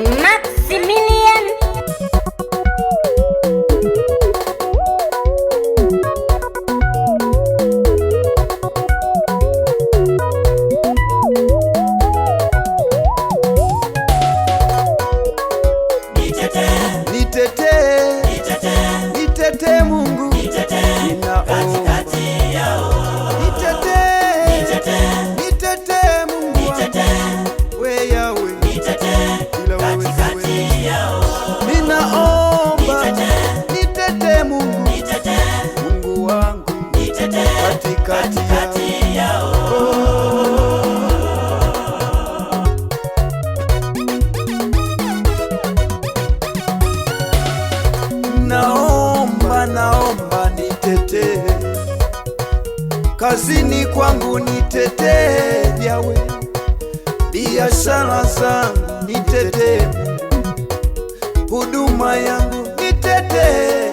Maximilian. Nitete Mungu, Katikati yao. Nitete Mungu, we Yahweh, Katikati yao. ninaomba nitete Mungu, Mungu wangu, katikati yao. Naomba nitete, kazini kwangu nitete Yahweh, biashara zangu nitete, huduma yangu nitete,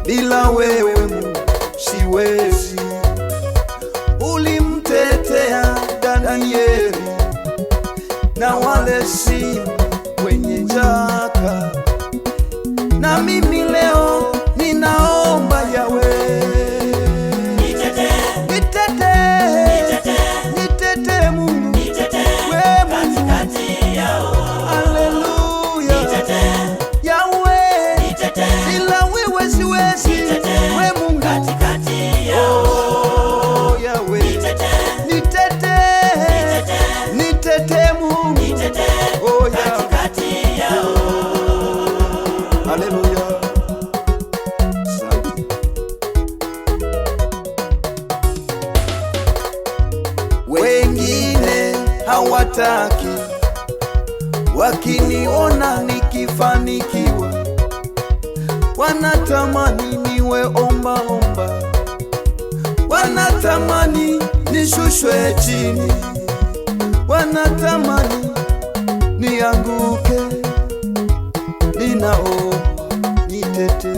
bila wewe Mungu siwezi. Ulimtetea Danieli na wale simba wenye njaa, na mimi leo ninaomba Yahweh, nitete Mungu, we Mungu, haleluya, Yahweh, ila wewe siwezi, we Mungu, oh Yahweh, nitete Mungu, oh Yahweh, haleluya. Wengine hawataki, wakiniona nikifanikiwa, wanatamani niwe ombaomba, wanatamani nishushwe chini, wanatamani nianguke. Ninaomba nitete,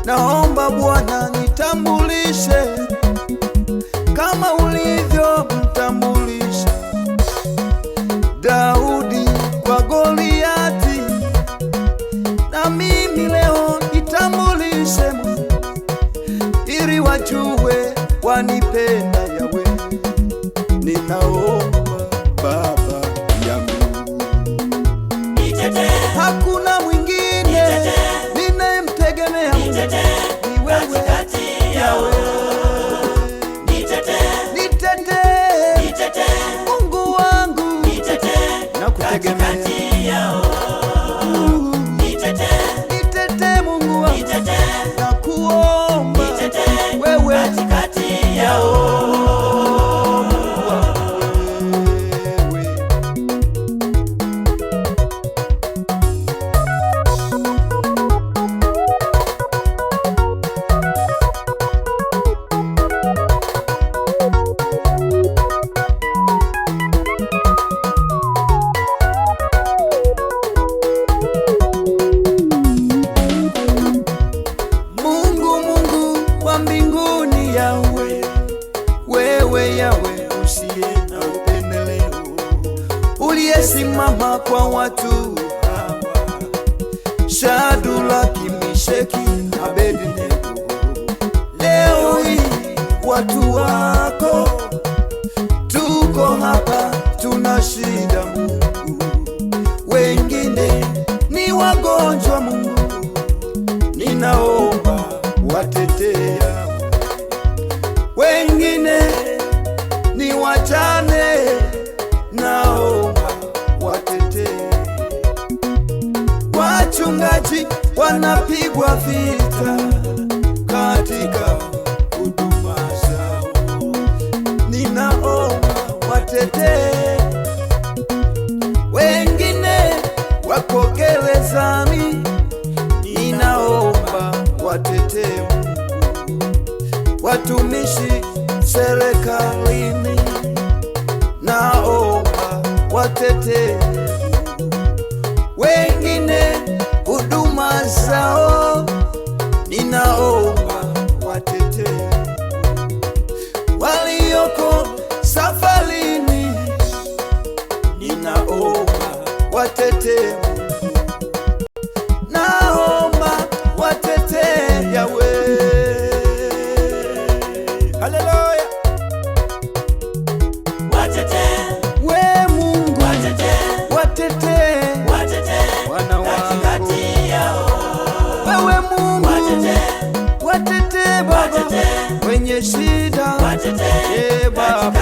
naomba Bwana nitambulishe kama ulivyomtambulisha Daudi kwa Goliati, na mimi leo nitambulishe Mungu, ili wajue wanipenda Yahweh. Ninaomba Baba yangu, hakuna mwingine ninayemtegemea Mungu, ni wewe Yahweh. Mungu wangu, nakutegemea. Nitete Mungu wangu, nakuomba wewe yao. Mbinguni Yahweh, wewe Yahweh usiye na upendeleo, uliyesimama kwa watu hawa, Shadraka, Meshaki na Abednego. Leo hii watu wako tuko hapa, tuna shida Mungu, wengine ni wagonjwa Mungu, ninaomba watetea, wengine ni wajane, naomba watetee. Wachungaji wanapigwa vita katika huduma zao, ninaomba watetee. Wengine wako gerezani, ninaomba watetee. Watumishi serikalini, naomba watetee. Wengine huduma zao, ninaomba watetee. Walioko safarini, ninaomba watete, naomba watete Yahweh. Haleluya. Watete, we Mungu, watete, watete, watete, wana wangu. Wewe Mungu, watete, watete Baba, watete, wenye shida, watete, Baba.